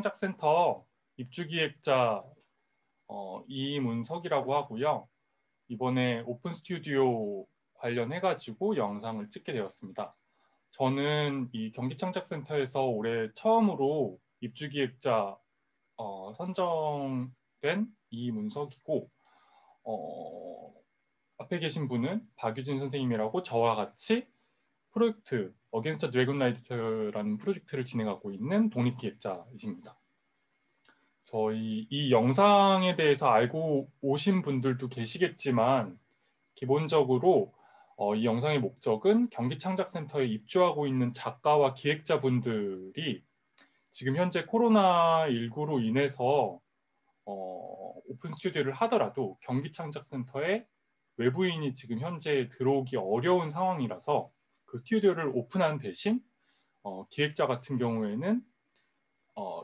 경기창작센터 입주기획자 이문석이라고 하고요. 이번에 오픈 스튜디오 관련해가지고 영상을 찍게 되었습니다. 저는 이 경기창작센터에서 올해 처음으로 입주기획자 선정된 이문석이고, 앞에 계신 분은 박유진 선생님이라고 저와 같이 프로젝트 어게인스트 드래곤라이트라는 프로젝트를 진행하고 있는 독립기획자이십니다. 저희 이 영상에 대해서 알고 오신 분들도 계시겠지만 기본적으로 이 영상의 목적은 경기창작센터에 입주하고 있는 작가와 기획자분들이 지금 현재 코로나19로 인해서 오픈 스튜디오를 하더라도 경기창작센터에 외부인이 지금 현재 들어오기 어려운 상황이라서 그 스튜디오를 오픈한 대신 기획자 같은 경우에는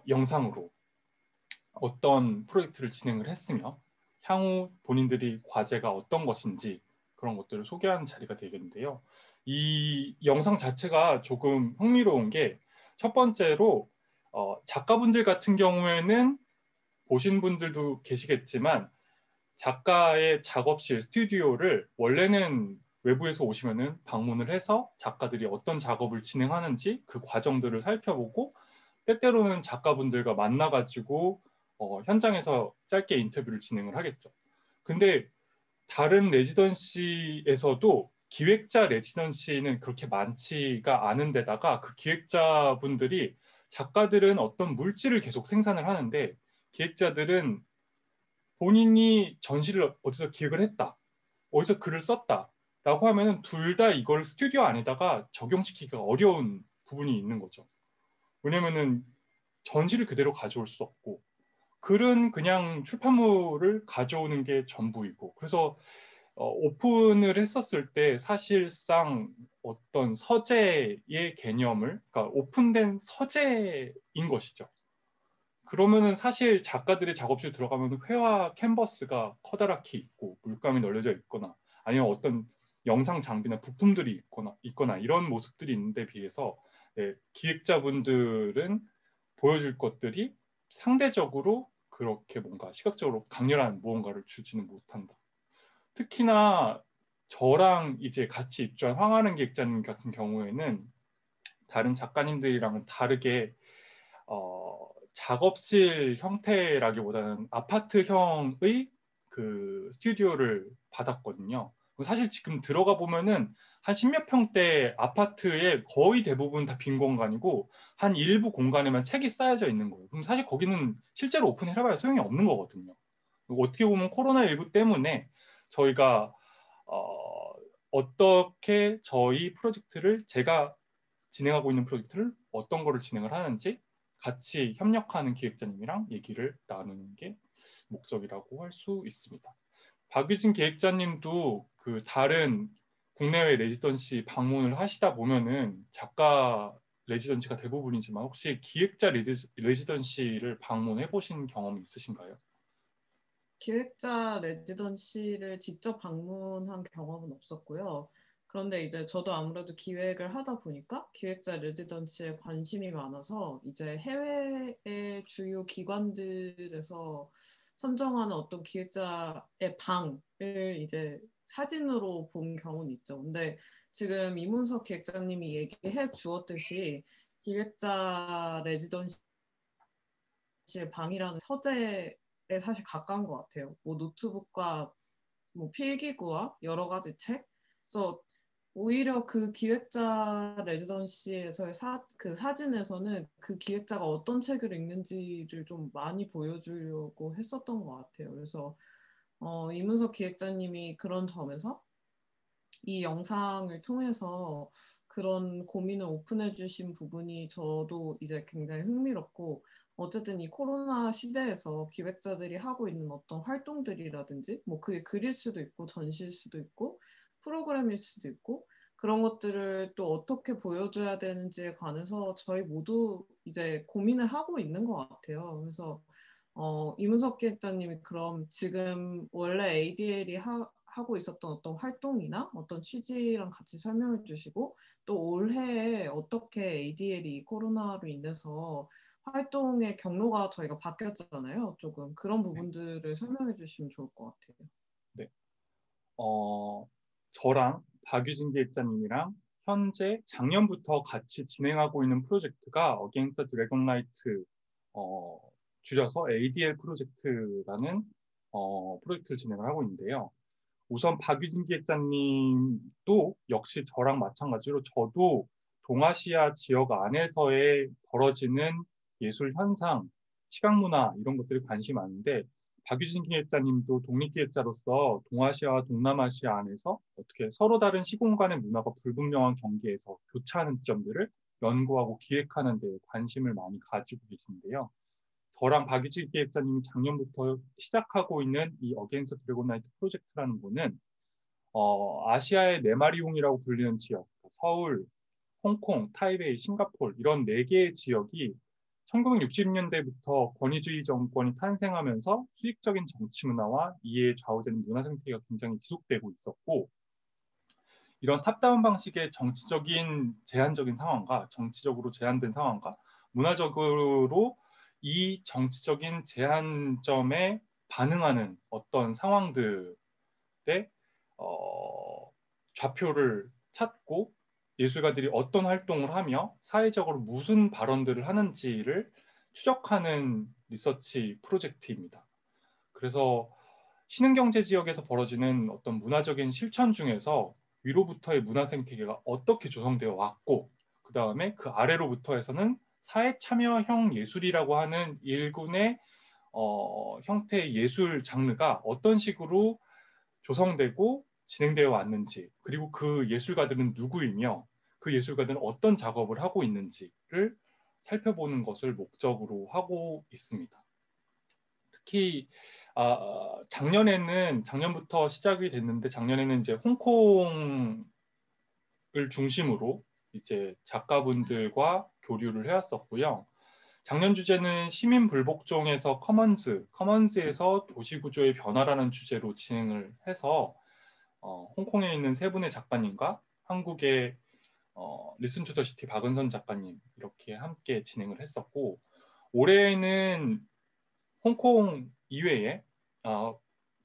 영상으로 어떤 프로젝트를 진행을 했으며 향후 본인들이 과제가 어떤 것인지 그런 것들을 소개하는 자리가 되겠는데요. 이 영상 자체가 조금 흥미로운 게 첫 번째로 작가분들 같은 경우에는 보신 분들도 계시겠지만 작가의 작업실, 스튜디오를 원래는 외부에서 오시면은 방문을 해서 작가들이 어떤 작업을 진행하는지 그 과정들을 살펴보고 때때로는 작가분들과 만나가지고 현장에서 짧게 인터뷰를 진행을 하겠죠. 근데 다른 레지던시에서도 기획자 레지던시는 그렇게 많지가 않은 데다가 그 기획자분들이 작가들은 어떤 물질을 계속 생산을 하는데 기획자들은 본인이 전시를 어디서 기획을 했다, 어디서 글을 썼다 라고 하면은 둘 다 이걸 스튜디오 안에다가 적용시키기가 어려운 부분이 있는 거죠. 왜냐면은 전시를 그대로 가져올 수 없고 글은 그냥 출판물을 가져오는 게 전부이고 그래서 오픈을 했었을 때 사실상 어떤 서재의 개념을 그러니까 오픈된 서재인 것이죠. 그러면은 사실 작가들의 작업실 들어가면 회화 캔버스가 커다랗게 있고 물감이 널려져 있거나 아니면 어떤 영상 장비나 부품들이 있거나 이런 모습들이 있는데 비해서 네, 기획자분들은 보여줄 것들이 상대적으로 그렇게 뭔가 시각적으로 강렬한 무언가를 주지는 못한다. 특히나 저랑 이제 같이 입주한 황하는 기획자님 같은 경우에는 다른 작가님들이랑은 다르게 작업실 형태라기보다는 아파트형의 그 스튜디오를 받았거든요. 사실 지금 들어가 보면은 한 십몇 평대 아파트의 거의 대부분 다 빈 공간이고 한 일부 공간에만 책이 쌓여져 있는 거예요. 그럼 사실 거기는 실제로 오픈해봐야 소용이 없는 거거든요. 어떻게 보면 코로나19 때문에 저희가 어떻게 저희 프로젝트를 제가 진행하고 있는 프로젝트를 어떤 거를 진행을 하는지 같이 협력하는 기획자님이랑 얘기를 나누는 게 목적이라고 할 수 있습니다. 박유진 기획자님도 그 다른 국내외 레지던시 방문을 하시다 보면은 작가 레지던시가 대부분이지만 혹시 기획자 레지던시를 방문해 보신 경험이 있으신가요? 기획자 레지던시를 직접 방문한 경험은 없었고요. 그런데 이제 저도 아무래도 기획을 하다 보니까 기획자 레지던시에 관심이 많아서 이제 해외의 주요 기관들에서 선정하는 어떤 기획자의 방을 이제 사진으로 본 경우는 있죠. 근데 지금 이문석 기획자님이 얘기해 주었듯이 기획자 레지던시 방이라는 서재에 사실 가까운 것 같아요. 뭐 노트북과 뭐 필기구와 여러 가지 책. 그래서 오히려 그 기획자 레지던시에서의 그 사진에서는 그 기획자가 어떤 책을 읽는지를 좀 많이 보여주려고 했었던 것 같아요. 그래서 이문석 기획자님이 그런 점에서 이 영상을 통해서 그런 고민을 오픈해 주신 부분이 저도 이제 굉장히 흥미롭고 어쨌든 이 코로나 시대에서 기획자들이 하고 있는 어떤 활동들이라든지 뭐 그게 글일 수도 있고 전시일 수도 있고 프로그램일 수도 있고 그런 것들을 또 어떻게 보여줘야 되는지에 관해서 저희 모두 이제 고민을 하고 있는 것 같아요. 그래서 이문석 기획자님이 그럼 지금 원래 ADL이 하고 있었던 어떤 활동이나 어떤 취지랑 같이 설명해 주시고 또 올해에 어떻게 ADL이 코로나로 인해서 활동의 경로가 저희가 바뀌었잖아요. 조금 그런 부분들을 설명해 주시면 좋을 것 같아요. 네. 저랑 박유진 기획자님이랑 현재 작년부터 같이 진행하고 있는 프로젝트가 Against the Dragonlight, 줄여서 ADL 프로젝트라는 프로젝트를 진행을 하고 있는데요. 우선 박유진 기획자님도 역시 저랑 마찬가지로 저도 동아시아 지역 안에서의 벌어지는 예술 현상, 시각 문화 이런 것들에 관심이 많은데 박유진 기획자님도 독립기획자로서 동아시아와 동남아시아 안에서 어떻게 서로 다른 시공간의 문화가 불분명한 경계에서 교차하는 지점들을 연구하고 기획하는 데 관심을 많이 가지고 계신데요. 저랑 박유진 기획자님이 작년부터 시작하고 있는 이 어게인스트 드래곤라이트 프로젝트라는 거는 아시아의 네마리옹이라고 불리는 지역, 서울, 홍콩, 타이베이, 싱가포르 이런 네 개의 지역이 1960년대부터 권위주의 정권이 탄생하면서 수익적인 정치 문화와 이에 좌우되는 문화 생태가 굉장히 지속되고 있었고 이런 탑다운 방식의 정치적인 제한적인 상황과 정치적으로 제한된 상황과 문화적으로 이 정치적인 제한점에 반응하는 어떤 상황들의 좌표를 찾고 예술가들이 어떤 활동을 하며 사회적으로 무슨 발언들을 하는지를 추적하는 리서치 프로젝트입니다. 그래서 신흥경제 지역에서 벌어지는 어떤 문화적인 실천 중에서 위로부터의 문화 생태계가 어떻게 조성되어 왔고 그 다음에 그 아래로부터에서는 사회 참여형 예술이라고 하는 일군의 형태의 예술 장르가 어떤 식으로 조성되고 진행되어 왔는지 그리고 그 예술가들은 누구이며 그 예술가들은 어떤 작업을 하고 있는지를 살펴보는 것을 목적으로 하고 있습니다. 특히 작년부터 시작이 됐는데 작년에는 이제 홍콩을 중심으로 이제 작가분들과 교류를 해왔었고요. 작년 주제는 시민 불복종에서 커먼즈에서 도시구조의 변화라는 주제로 진행을 해서 홍콩에 있는 세 분의 작가님과 한국의 리슨 투 더 시티 박은선 작가님 이렇게 함께 진행을 했었고 올해는 홍콩 이외에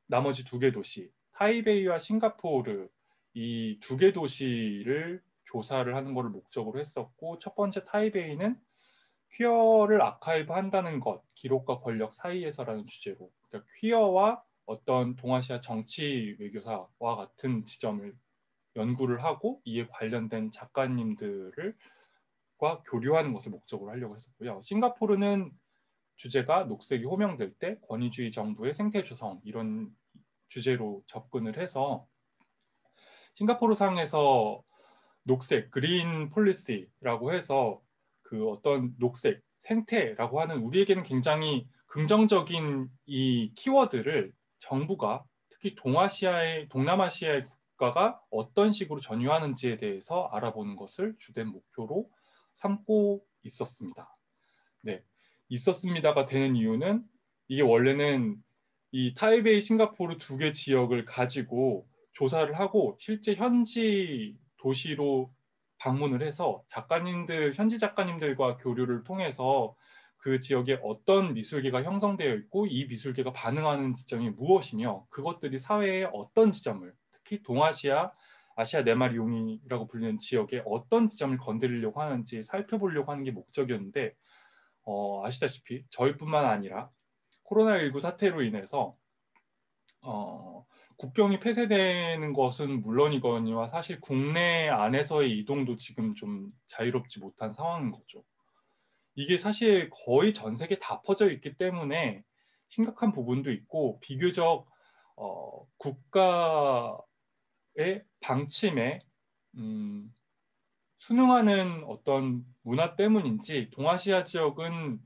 나머지 두 개 도시 타이베이와 싱가포르 이 두 개 도시를 조사를 하는 것을 목적으로 했었고 첫 번째 타이베이는 퀴어를 아카이브 한다는 것, 기록과 권력 사이에서라는 주제로 그러니까 퀴어와 어떤 동아시아 정치 외교사와 같은 지점을 연구를 하고 이에 관련된 작가님들과 교류하는 것을 목적으로 하려고 했었고요. 싱가포르는 주제가 녹색이 호명될 때 권위주의 정부의 생태 조성 이런 주제로 접근을 해서 싱가포르 상에서 녹색 그린 폴리시라고 해서 그 어떤 녹색 생태라고 하는 우리에게는 굉장히 긍정적인 이 키워드를 정부가 특히 동남아시아의 국가가 어떤 식으로 전유하는지에 대해서 알아보는 것을 주된 목표로 삼고 있었습니다. 네, 있었습니다가 되는 이유는 이게 원래는 이 타이베이, 싱가포르 두 개 지역을 가지고 조사를 하고 실제 현지 도시로 방문을 해서 현지 작가님들과 교류를 통해서 그 지역에 어떤 미술계가 형성되어 있고 이 미술계가 반응하는 지점이 무엇이며 그것들이 사회의 어떤 지점을 특히 아시아 네마리옹이라고 불리는 지역에 어떤 지점을 건드리려고 하는지 살펴보려고 하는 게 목적이었는데 아시다시피 저희뿐만 아니라 코로나19 사태로 인해서 국경이 폐쇄되는 것은 물론이거니와 사실 국내 안에서의 이동도 지금 좀 자유롭지 못한 상황인 거죠. 이게 사실 거의 전 세계 다 퍼져 있기 때문에 심각한 부분도 있고 비교적 국가의 방침에 순응하는 어떤 문화 때문인지 동아시아 지역은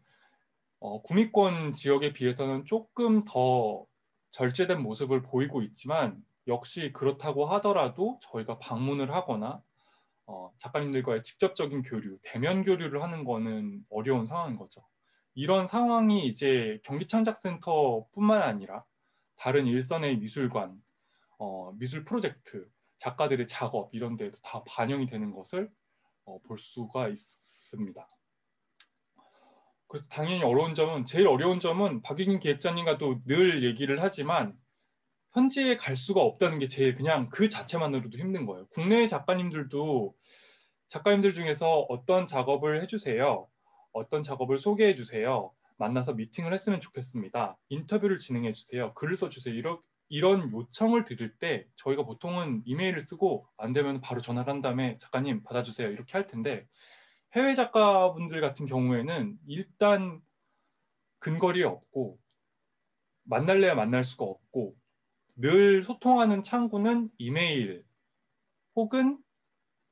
구미권 지역에 비해서는 조금 더 절제된 모습을 보이고 있지만 역시 그렇다고 하더라도 저희가 방문을 하거나 작가님들과의 직접적인 교류, 대면 교류를 하는 거는 어려운 상황인 거죠. 이런 상황이 이제 경기창작센터뿐만 아니라 다른 일선의 미술관, 미술 프로젝트, 작가들의 작업 이런 데도 다 반영이 되는 것을 볼 수가 있습니다. 그래서 당연히 제일 어려운 점은 박유진 기획자님과도 늘 얘기를 하지만 현지에 갈 수가 없다는 게 제일 그냥 그 자체만으로도 힘든 거예요. 국내 작가님들도 작가님들 중에서 어떤 작업을 해주세요. 어떤 작업을 소개해 주세요. 만나서 미팅을 했으면 좋겠습니다. 인터뷰를 진행해 주세요. 글을 써주세요. 이런 요청을 드릴 때 저희가 보통은 이메일을 쓰고 안 되면 바로 전화를 한 다음에 작가님 받아주세요. 이렇게 할 텐데 해외 작가분들 같은 경우에는 일단 근거리 없고 만날래야 만날 수가 없고 늘 소통하는 창구는 이메일 혹은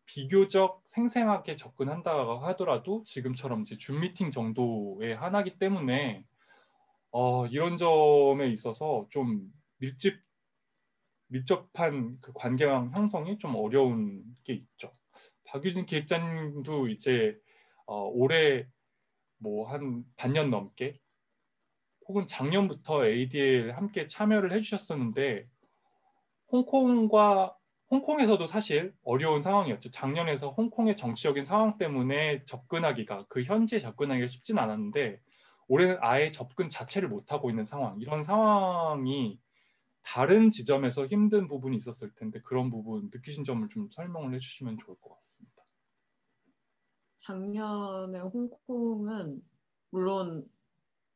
비교적 생생하게 접근한다고 하더라도 지금처럼 이제 줌 미팅 정도의 하나이기 때문에 이런 점에 있어서 좀 밀접한 그 관계망 형성이 좀 어려운 게 있죠. 박유진 기획자님도 이제 올해 뭐 한 반년 넘게 혹은 작년부터 ADL 함께 참여를 해주셨었는데 홍콩에서도 사실 어려운 상황이었죠. 작년에서 홍콩의 정치적인 상황 때문에 그 현지에 접근하기가 쉽진 않았는데 올해는 아예 접근 자체를 못하고 있는 상황. 이런 상황이 다른 지점에서 힘든 부분이 있었을 텐데 그런 부분 느끼신 점을 좀 설명을 해주시면 좋을 것 같습니다. 작년에 홍콩은 물론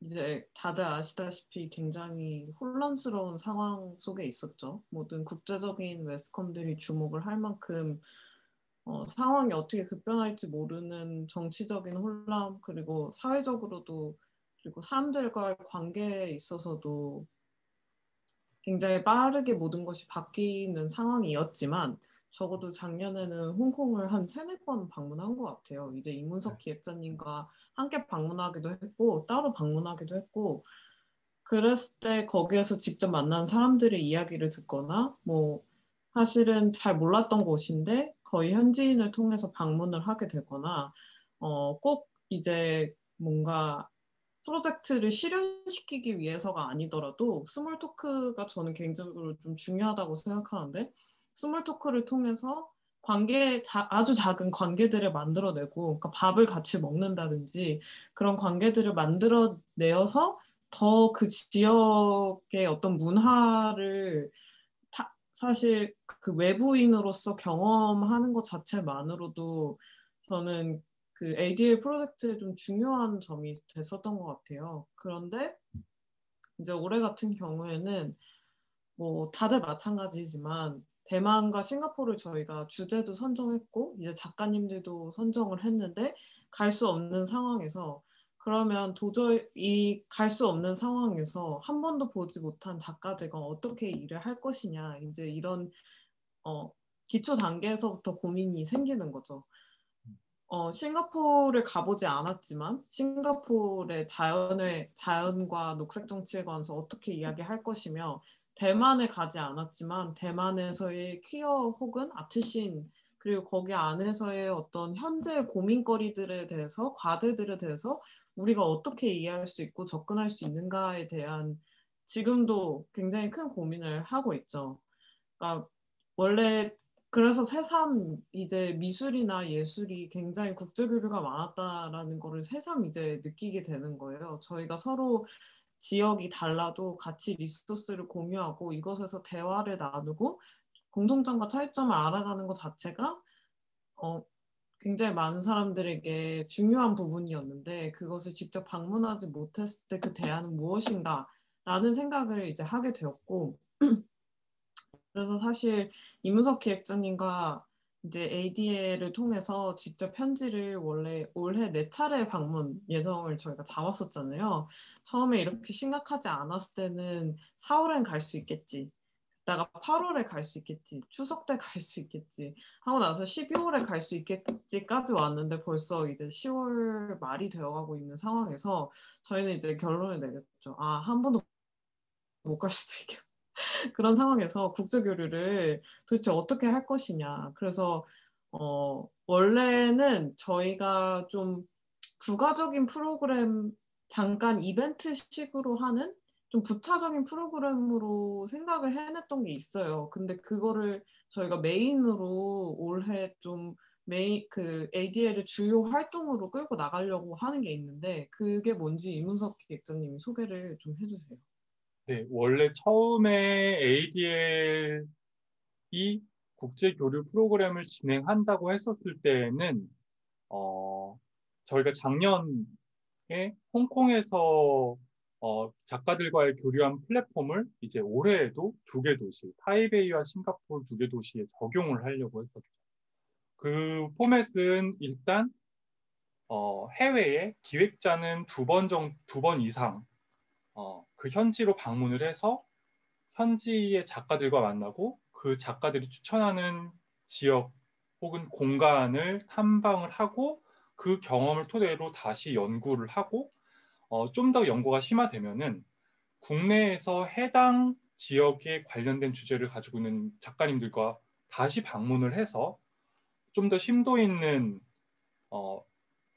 이제 다들 아시다시피 굉장히 혼란스러운 상황 속에 있었죠. 모든 국제적인 매스컴들이 주목을 할 만큼 상황이 어떻게 급변할지 모르는 정치적인 혼란 그리고 사회적으로도 그리고 사람들과의 관계에 있어서도 굉장히 빠르게 모든 것이 바뀌는 상황이었지만 적어도 작년에는 홍콩을 한 세네 번 방문한 것 같아요. 이제 이문석 기획자님과 함께 방문하기도 했고 따로 방문하기도 했고 그랬을 때 거기에서 직접 만난 사람들의 이야기를 듣거나 뭐 사실은 잘 몰랐던 곳인데 거의 현지인을 통해서 방문을 하게 되거나 꼭 이제 뭔가 프로젝트를 실현시키기 위해서가 아니더라도 스몰 토크가 저는 개인적으로 좀 중요하다고 생각하는데 스몰 토크를 통해서 아주 작은 관계들을 만들어내고 그러니까 밥을 같이 먹는다든지 그런 관계들을 만들어내어서 더 그 지역의 어떤 문화를 사실 그 외부인으로서 경험하는 것 자체만으로도 저는 그 ADL 프로젝트의 좀 중요한 점이 됐었던 것 같아요. 그런데 이제 올해 같은 경우에는 뭐 다들 마찬가지지만 대만과 싱가포르를 저희가 주제도 선정했고 이제 작가님들도 선정을 했는데 갈 수 없는 상황에서 그러면 도저히 갈 수 없는 상황에서 한 번도 보지 못한 작가들과 어떻게 일을 할 것이냐 이제 이런 기초 단계에서부터 고민이 생기는 거죠. 싱가포르를 가보지 않았지만 싱가포르의 자연과 녹색 정치에 관해서 어떻게 이야기할 것이며 대만을 가지 않았지만 대만에서의 퀴어 혹은 아트씬 그리고 거기 안에서의 어떤 현재 고민거리들에 대해서 과제들에 대해서 우리가 어떻게 이해할 수 있고 접근할 수 있는가에 대한 지금도 굉장히 큰 고민을 하고 있죠. 그러니까 원래 그래서 새삼 이제 미술이나 예술이 굉장히 국제 교류가 많았다라는 거를 새삼 이제 느끼게 되는 거예요. 저희가 서로 지역이 달라도 같이 리소스를 공유하고 이것에서 대화를 나누고 공통점과 차이점을 알아가는 것 자체가 굉장히 많은 사람들에게 중요한 부분이었는데 그것을 직접 방문하지 못했을 때 그 대안은 무엇인가 라는 생각을 이제 하게 되었고 그래서 사실 이문석 기획자님과 이제 ADL을 통해서 직접 편지를 원래 올해 4차례 방문 예정을 저희가 잡았었잖아요. 처음에 이렇게 심각하지 않았을 때는 4월엔 갈 수 있겠지. 그다가 8월에 갈 수 있겠지. 추석 때 갈 수 있겠지. 하고 나서 12월에 갈 수 있겠지까지 왔는데 벌써 이제 10월 말이 되어가고 있는 상황에서 저희는 이제 결론을 내렸죠. 한 번도 못 갈 수도 있겠다. 그런 상황에서 국제교류를 도대체 어떻게 할 것이냐. 그래서 원래는 저희가 좀 부가적인 프로그램 잠깐 이벤트식으로 하는 좀 부차적인 프로그램으로 생각을 해냈던 게 있어요. 근데 그거를 저희가 메인으로 올해 좀 그 ADL을 주요 활동으로 끌고 나가려고 하는 게 있는데 그게 뭔지 이문석 기획자님이 소개를 좀 해주세요. 네, 원래 처음에 ADL이 국제 교류 프로그램을 진행한다고 했었을 때에는 저희가 작년에 홍콩에서 작가들과의 교류한 플랫폼을 이제 올해에도 두 개 도시, 타이베이와 싱가포르 두 개 도시에 적용을 하려고 했었죠. 그 포맷은 일단 해외에 기획자는 두 번 이상 그 현지로 방문을 해서 현지의 작가들과 만나고 그 작가들이 추천하는 지역 혹은 공간을 탐방을 하고 그 경험을 토대로 다시 연구를 하고 좀 더 연구가 심화되면은 국내에서 해당 지역에 관련된 주제를 가지고 있는 작가님들과 다시 방문을 해서 좀 더 심도 있는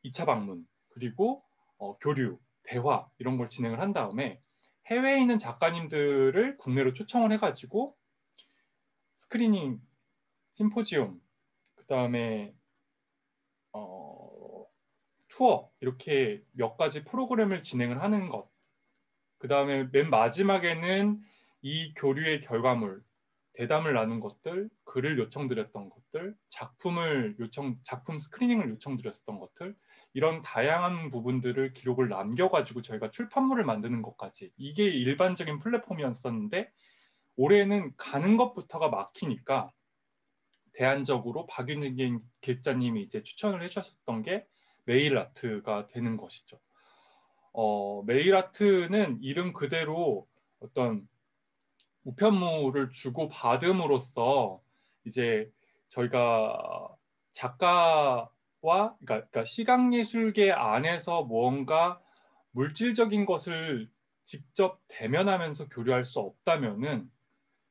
2차 방문 그리고 교류, 대화 이런 걸 진행을 한 다음에 해외에 있는 작가님들을 국내로 초청을 해가지고 스크리닝, 심포지움, 그 다음에 투어 이렇게 몇 가지 프로그램을 진행을 하는 것. 그 다음에 맨 마지막에는 이 교류의 결과물, 대담을 나눈 것들, 글을 요청드렸던 것들, 작품 스크리닝을 요청드렸던 것들, 이런 다양한 부분들을 기록을 남겨가지고 저희가 출판물을 만드는 것까지 이게 일반적인 플랫폼이었었는데 올해는 가는 것부터가 막히니까 대안적으로 박윤진 기획자님이 이제 추천을 해주셨던 게 메일 아트가 되는 것이죠. 메일 아트는 이름 그대로 어떤 우편물을 주고 받음으로써 이제 저희가 작가와 그러니까 시각예술계 안에서 무언가 물질적인 것을 직접 대면하면서 교류할 수 없다면은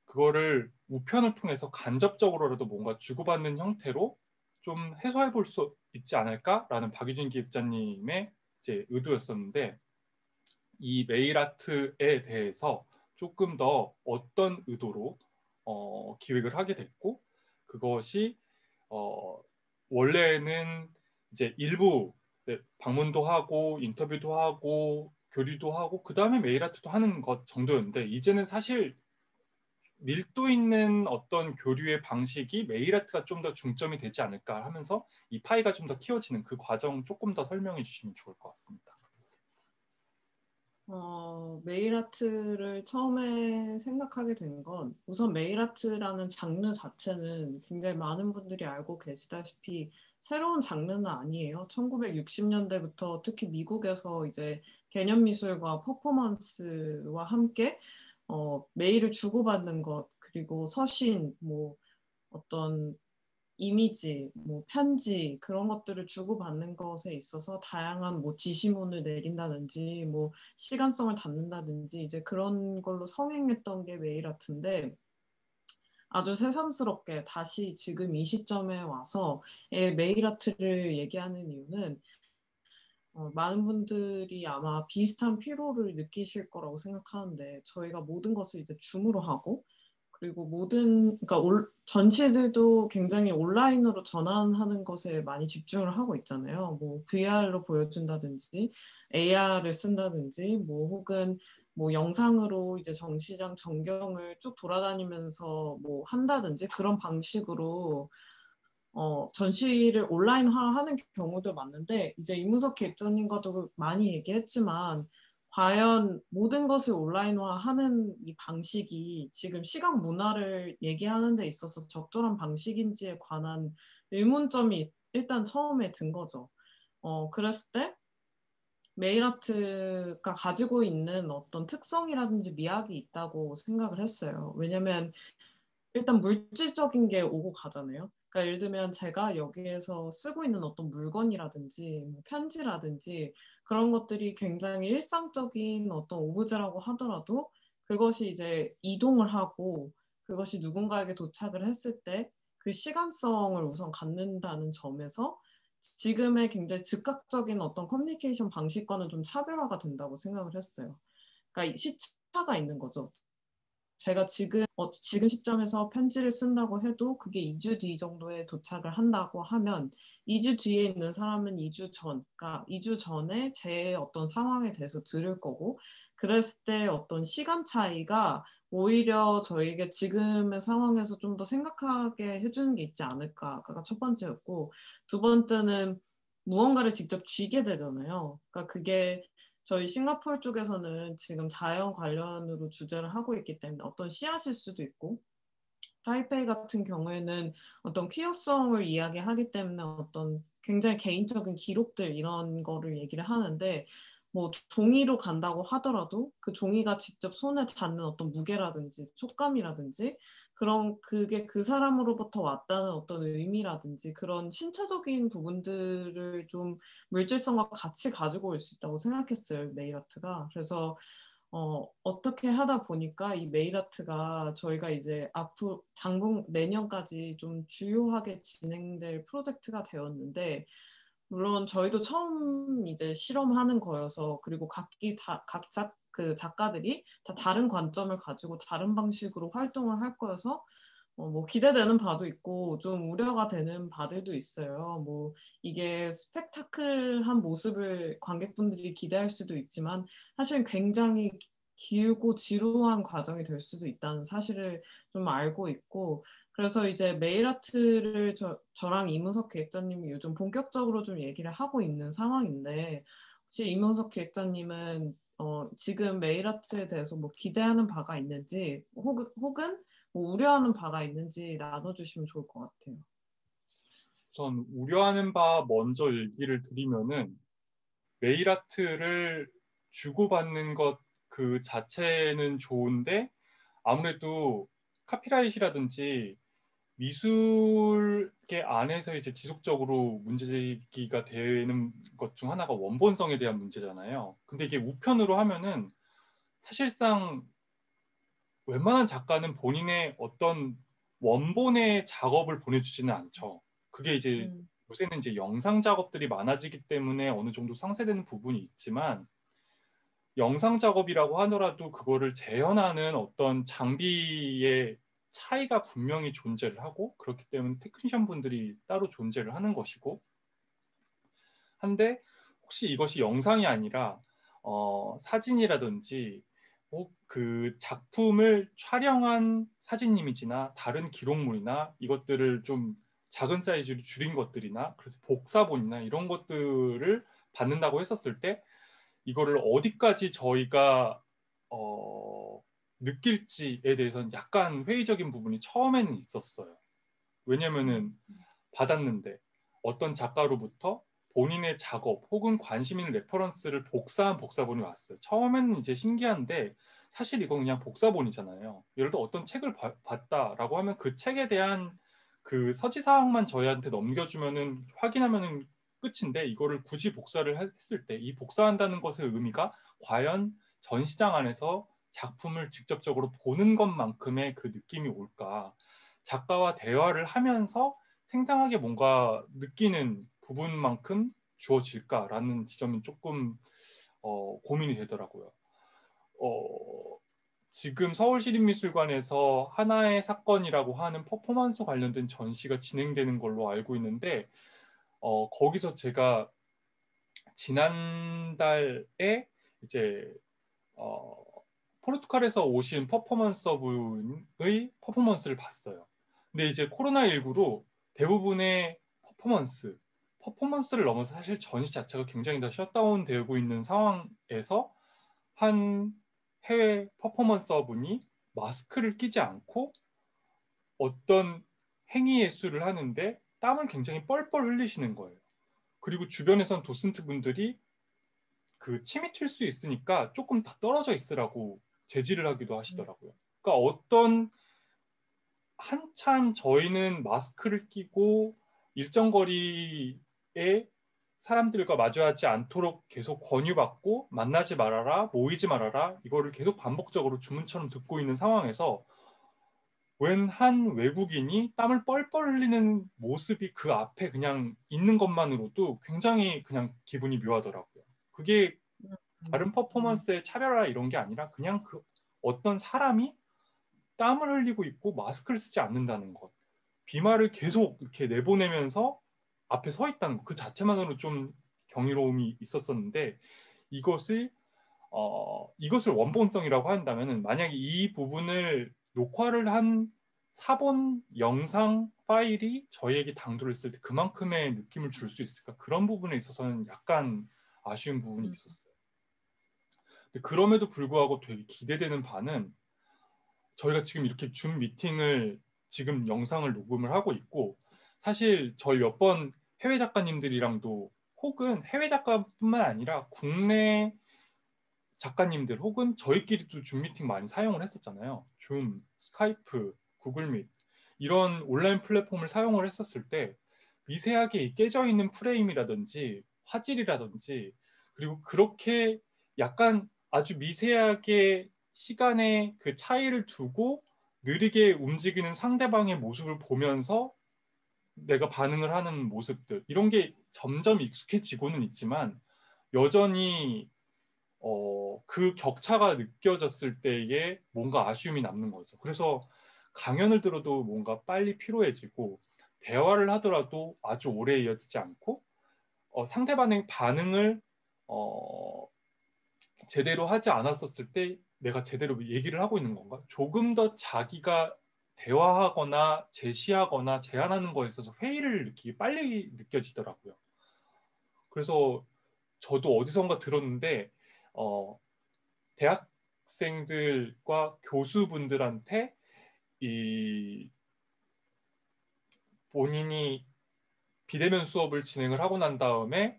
그거를 우편을 통해서 간접적으로라도 뭔가 주고받는 형태로 좀 해소해 볼 수 있지 않을까라는 박유진 기획자님의 이제 의도였었는데 이 메일 아트에 대해서 조금 더 어떤 의도로 기획을 하게 됐고 그것이 어, 원래는 이제 일부 방문도 하고 인터뷰도 하고 교류도 하고 그 다음에 메일 아트도 하는 것 정도였는데 이제는 사실 밀도 있는 어떤 교류의 방식이 메일 아트가 좀 더 중점이 되지 않을까 하면서 이 파이가 좀 더 키워지는 그 과정 조금 더 설명해 주시면 좋을 것 같습니다. 메일 아트를 처음에 생각하게 된 건 우선 메일 아트라는 장르 자체는 굉장히 많은 분들이 알고 계시다시피 새로운 장르는 아니에요. 1960년대부터 특히 미국에서 이제 개념 미술과 퍼포먼스와 함께 메일을 주고받는 것 그리고 서신 뭐 어떤 이미지, 뭐 편지 그런 것들을 주고받는 것에 있어서 다양한 뭐 지시문을 내린다든지 뭐 시간성을 담는다든지 이제 그런 걸로 성행했던 게 메일 아트인데 아주 새삼스럽게 다시 지금 이 시점에 와서 메일 아트를 얘기하는 이유는 많은 분들이 아마 비슷한 피로를 느끼실 거라고 생각하는데 저희가 모든 것을 이제 줌으로 하고 그리고 그러니까 전시들도 굉장히 온라인으로 전환하는 것에 많이 집중을 하고 있잖아요. 뭐 VR로 보여준다든지 AR을 쓴다든지 뭐 혹은 뭐 영상으로 이제 전시장 전경을 쭉 돌아다니면서 뭐 한다든지 그런 방식으로 전시를 온라인화하는 경우도 많은데 이제 이문석 기획자님과도 많이 얘기했지만 과연 모든 것을 온라인화하는 이 방식이 지금 시각 문화를 얘기하는 데 있어서 적절한 방식인지에 관한 의문점이 일단 처음에 든 거죠. 그랬을 때 메일 아트가 가지고 있는 어떤 특성이라든지 미학이 있다고 생각을 했어요. 왜냐면 일단 물질적인 게 오고 가잖아요. 그러니까 예를 들면 제가 여기에서 쓰고 있는 어떤 물건이라든지 뭐 편지라든지 그런 것들이 굉장히 일상적인 어떤 오브제라고 하더라도 그것이 이제 이동을 하고 그것이 누군가에게 도착을 했을 때 그 시간성을 우선 갖는다는 점에서 지금의 굉장히 즉각적인 어떤 커뮤니케이션 방식과는 좀 차별화가 된다고 생각을 했어요. 그러니까 시차가 있는 거죠. 제가 지금 시점에서 편지를 쓴다고 해도 그게 2주 뒤 정도에 도착을 한다고 하면 2주 뒤에 있는 사람은 2주 전, 그러니까 2주 전에 제 어떤 상황에 대해서 들을 거고 그랬을 때 어떤 시간 차이가 오히려 저에게 지금의 상황에서 좀 더 생각하게 해주는 게 있지 않을까가 첫 번째였고 두 번째는 무언가를 직접 쥐게 되잖아요. 그러니까 그게 저희 싱가포르 쪽에서는 지금 자연 관련으로 주제를 하고 있기 때문에 어떤 씨앗일 수도 있고 타이페이 같은 경우에는 어떤 퀴어성을 이야기하기 때문에 어떤 굉장히 개인적인 기록들 이런 거를 얘기를 하는데 뭐 종이로 간다고 하더라도 그 종이가 직접 손에 닿는 어떤 무게라든지 촉감이라든지 그런 그게 그 사람으로부터 왔다는 어떤 의미라든지 그런 신체적인 부분들을 좀 물질성과 같이 가지고 올 수 있다고 생각했어요, 네일 아트가. 그래서 어떻게 하다 보니까 이 메일 아트가 저희가 이제 앞으로 당분 내년까지 좀 주요하게 진행될 프로젝트가 되었는데 물론 저희도 처음 이제 실험하는 거여서 그리고 각자 그 작가들이 다 다른 관점을 가지고 다른 방식으로 활동을 할 거여서 뭐 기대되는 바도 있고 좀 우려가 되는 바들도 있어요. 뭐 이게 스펙타클한 모습을 관객분들이 기대할 수도 있지만 사실 굉장히 길고 지루한 과정이 될 수도 있다는 사실을 좀 알고 있고 그래서 이제 메일 아트를 저랑 이문석 기획자님이 요즘 본격적으로 좀 얘기를 하고 있는 상황인데 혹시 이문석 기획자님은 지금 메일 아트에 대해서 뭐 기대하는 바가 있는지 혹은 뭐 우려하는 바가 있는지 나눠주시면 좋을 것 같아요. 전 우려하는 바 먼저 얘기를 드리면은 메일 아트를 주고받는 것 그 자체는 좋은데 아무래도 카피라이트라든지 미술계 안에서 이제 지속적으로 문제제기가 되는 것 중 하나가 원본성에 대한 문제잖아요. 근데 이게 우편으로 하면은 사실상 웬만한 작가는 본인의 어떤 원본의 작업을 보내주지는 않죠. 그게 이제 요새는 이제 영상 작업들이 많아지기 때문에 어느 정도 상쇄되는 부분이 있지만 영상 작업이라고 하더라도 그거를 재현하는 어떤 장비의 차이가 분명히 존재를 하고 그렇기 때문에 테크니션 분들이 따로 존재를 하는 것이고 한데 혹시 이것이 영상이 아니라 사진이라든지 그 작품을 촬영한 사진 이미지나 다른 기록물이나 이것들을 좀 작은 사이즈로 줄인 것들이나 그래서 복사본이나 이런 것들을 받는다고 했었을 때 이거를 어디까지 저희가 느낄지에 대해서는 약간 회의적인 부분이 처음에는 있었어요. 왜냐면은 받았는데 어떤 작가로부터 본인의 작업 혹은 관심 있는 레퍼런스를 복사한 복사본이 왔어요. 처음에는 이제 신기한데 사실 이건 그냥 복사본이잖아요. 예를 들어 어떤 책을 봤다라고 하면 그 책에 대한 그 서지사항만 저희한테 넘겨주면은 확인하면은 끝인데 이거를 굳이 복사를 했을 때 이 복사한다는 것의 의미가 과연 전시장 안에서 작품을 직접적으로 보는 것만큼의 그 느낌이 올까? 작가와 대화를 하면서 생생하게 뭔가 느끼는 부분만큼 주어질까라는 지점이 조금 고민이 되더라고요. 지금 서울시립미술관에서 하나의 사건이라고 하는 퍼포먼스 관련된 전시가 진행되는 걸로 알고 있는데 거기서 제가 지난달에 이제 포르투갈에서 오신 퍼포먼서 분의 퍼포먼스를 봤어요. 근데 이제 코로나19로 대부분의 퍼포먼스를 넘어서 사실 전시 자체가 굉장히 다 셧다운 되고 있는 상황에서 한 해외 퍼포먼서 분이 마스크를 끼지 않고 어떤 행위 예술을 하는데 땀을 굉장히 뻘뻘 흘리시는 거예요. 그리고 주변에선 도슨트 분들이 그 침이 튈 수 있으니까 조금 다 떨어져 있으라고 제지를 하기도 하시더라고요. 그러니까 어떤 한참 저희는 마스크를 끼고 일정 거리에 사람들과 마주하지 않도록 계속 권유받고 만나지 말아라, 모이지 말아라 이거를 계속 반복적으로 주문처럼 듣고 있는 상황에서 웬 한 외국인이 땀을 뻘뻘 흘리는 모습이 그 앞에 그냥 있는 것만으로도 굉장히 그냥 기분이 묘하더라고요. 그게 다른 퍼포먼스의 차별화 이런 게 아니라 그냥 그 어떤 사람이 땀을 흘리고 있고 마스크를 쓰지 않는다는 것, 비말을 계속 이렇게 내보내면서 앞에 서 있다는 것, 그 자체만으로 좀 경이로움이 있었었는데 이것을 원본성이라고 한다면 만약에 이 부분을 녹화를 한 사본 영상 파일이 저희에게 당도를 했을 때 그만큼의 느낌을 줄 수 있을까? 그런 부분에 있어서는 약간 아쉬운 부분이 있었어요. 근데 그럼에도 불구하고 되게 기대되는 바는 저희가 지금 이렇게 줌 미팅을 지금 영상을 녹음을 하고 있고 사실 저희 몇 번 해외 작가님들이랑도 혹은 해외 작가뿐만 아니라 국내 작가님들 혹은 저희끼리도 줌 미팅 많이 사용을 했었잖아요. 줌, 스카이프, 구글 밋 이런 온라인 플랫폼을 사용을 했었을 때 미세하게 깨져 있는 프레임이라든지 화질이라든지 그리고 그렇게 약간 아주 미세하게 시간의 그 차이를 두고 느리게 움직이는 상대방의 모습을 보면서 내가 반응을 하는 모습들 이런 게 점점 익숙해지고는 있지만 여전히 그 격차가 느껴졌을 때에 뭔가 아쉬움이 남는 거죠. 그래서 강연을 들어도 뭔가 빨리 피로해지고 대화를 하더라도 아주 오래 이어지지 않고 상대방의 반응을 어, 제대로 하지 않았었을 때 내가 제대로 얘기를 하고 있는 건가? 조금 더 자기가 대화하거나 제시하거나 제안하는 거에 있어서 회의를 느끼기 빨리 느껴지더라고요. 그래서 저도 어디선가 들었는데 어, 대학생들과 교수분들한테 이 본인이 비대면 수업을 진행을 하고 난 다음에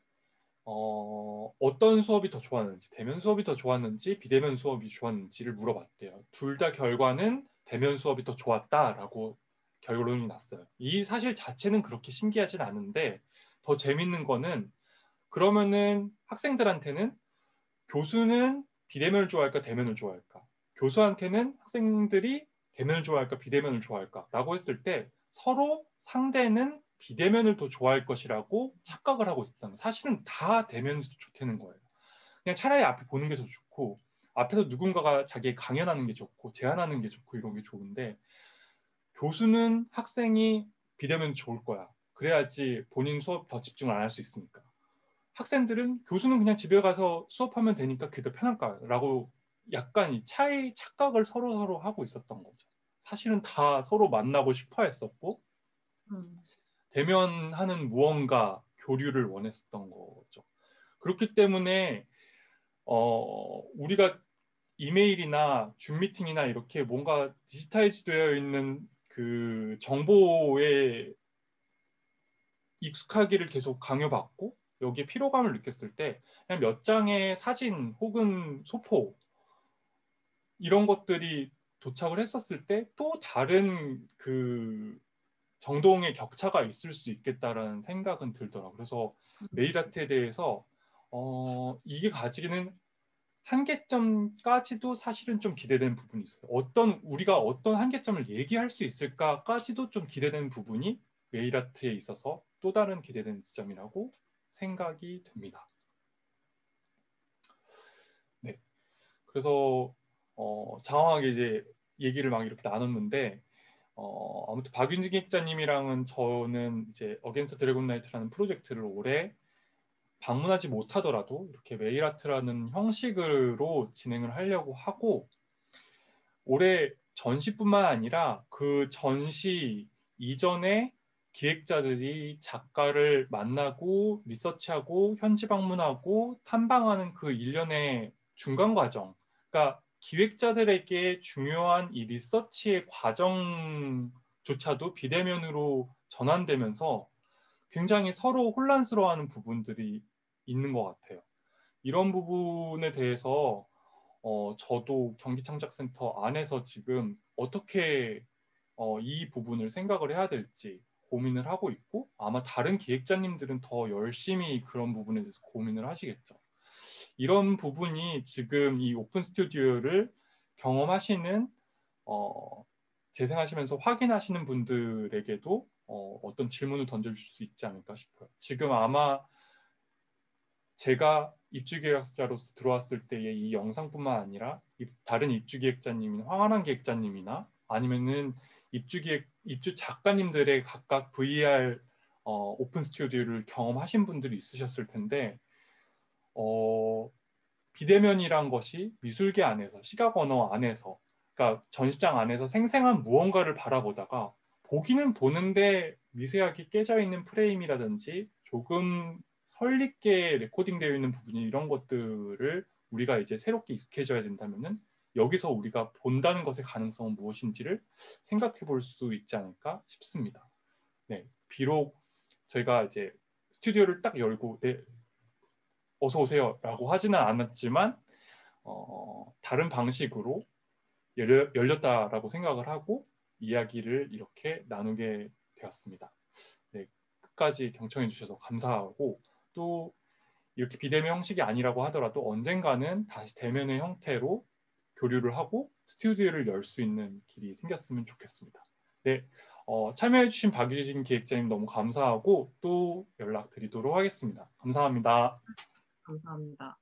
어떤 수업이 더 좋았는지, 대면 수업이 더 좋았는지, 비대면 수업이 좋았는지를 물어봤대요. 둘 다 결과는 대면 수업이 더 좋았다라고 결론이 났어요. 이 사실 자체는 그렇게 신기하진 않은데 더 재밌는 거는 그러면은 학생들한테는 교수는 비대면을 좋아할까, 대면을 좋아할까? 교수한테는 학생들이 대면을 좋아할까, 비대면을 좋아할까? 라고 했을 때 서로 상대는 비대면을 더 좋아할 것이라고 착각을 하고 있었다는 사실은 다 대면이 좋다는 거예요. 그냥 차라리 앞에 보는 게 더 좋고 앞에서 누군가가 자기 강연하는 게 좋고 제안하는 게 좋고 이런 게 좋은데 교수는 학생이 비대면 좋을 거야. 그래야지 본인 수업 더 집중 안 할 수 있으니까. 학생들은 교수는 그냥 집에 가서 수업하면 되니까 그게 더 편할까라고 약간 이 착각을 서로 하고 있었던 거죠. 사실은 다 서로 만나고 싶어 했었고 대면하는 무언가 교류를 원했었던 거죠. 그렇기 때문에 우리가 이메일이나 줌 미팅이나 이렇게 뭔가 디지타이즈 되어 있는 그 정보에 익숙하기를 계속 강요받고 여기에 피로감을 느꼈을 때 그냥 몇 장의 사진 혹은 소포 이런 것들이 도착을 했었을 때 또 다른 그 정동의 격차가 있을 수 있겠다라는 생각은 들더라고요. 그래서 메일 아트에 대해서 이게 가지는 한계점까지도 사실은 좀 기대되는 부분이 있어요. 우리가 어떤 한계점을 얘기할 수 있을까까지도 좀 기대되는 부분이 메일 아트에 있어서 또 다른 기대되는 지점이라고 생각이 됩니다. 네. 그래서 장황하게 이제 얘기를 막 이렇게 나눴는데 아무튼 박윤진 기자님이랑은 저는 이제 어게인스트 드래곤 나이트라는 프로젝트를 올해 방문하지 못하더라도 이렇게 메일 아트라는 형식으로 진행을 하려고 하고 올해 전시뿐만 아니라 그 전시 이전에 기획자들이 작가를 만나고 리서치하고 현지 방문하고 탐방하는 그 일련의 중간 과정, 그러니까 기획자들에게 중요한 이 리서치의 과정조차도 비대면으로 전환되면서 굉장히 서로 혼란스러워하는 부분들이 있는 것 같아요. 이런 부분에 대해서 저도 경기창작센터 안에서 지금 어떻게 이 부분을 생각을 해야 될지 고민을 하고 있고 아마 다른 기획자님들은 더 열심히 그런 부분에 대해서 고민을 하시겠죠. 이런 부분이 지금 이 오픈 스튜디오를 경험하시는 재생하시면서 확인하시는 분들에게도 어떤 질문을 던져줄 수 있지 않을까 싶어요. 지금 아마 제가 입주계획자로서 들어왔을 때의 이 영상뿐만 아니라 다른 입주기획자님인 황하란 기획자님이나 아니면은 입주 작가님들의 각각 VR 오픈 스튜디오를 경험하신 분들이 있으셨을 텐데 비대면이란 것이 미술계 안에서 시각 언어 안에서 그러니까 전시장 안에서 생생한 무언가를 바라보다가 보기는 보는데 미세하게 깨져 있는 프레임이라든지 조금 설립게 레코딩되어 있는 부분이 이런 것들을 우리가 이제 새롭게 익숙해져야 된다면은 여기서 우리가 본다는 것의 가능성은 무엇인지를 생각해 볼 수 있지 않을까 싶습니다. 네, 비록 저희가 이제 스튜디오를 딱 열고 네, 어서 오세요라고 하지는 않았지만 다른 방식으로 열렸다라고 생각을 하고 이야기를 이렇게 나누게 되었습니다. 네, 끝까지 경청해 주셔서 감사하고 또 이렇게 비대면 형식이 아니라고 하더라도 언젠가는 다시 대면의 형태로 교류를 하고 스튜디오를 열 수 있는 길이 생겼으면 좋겠습니다. 네, 참여해주신 박유진 기획자님 너무 감사하고 또 연락드리도록 하겠습니다. 감사합니다. 감사합니다.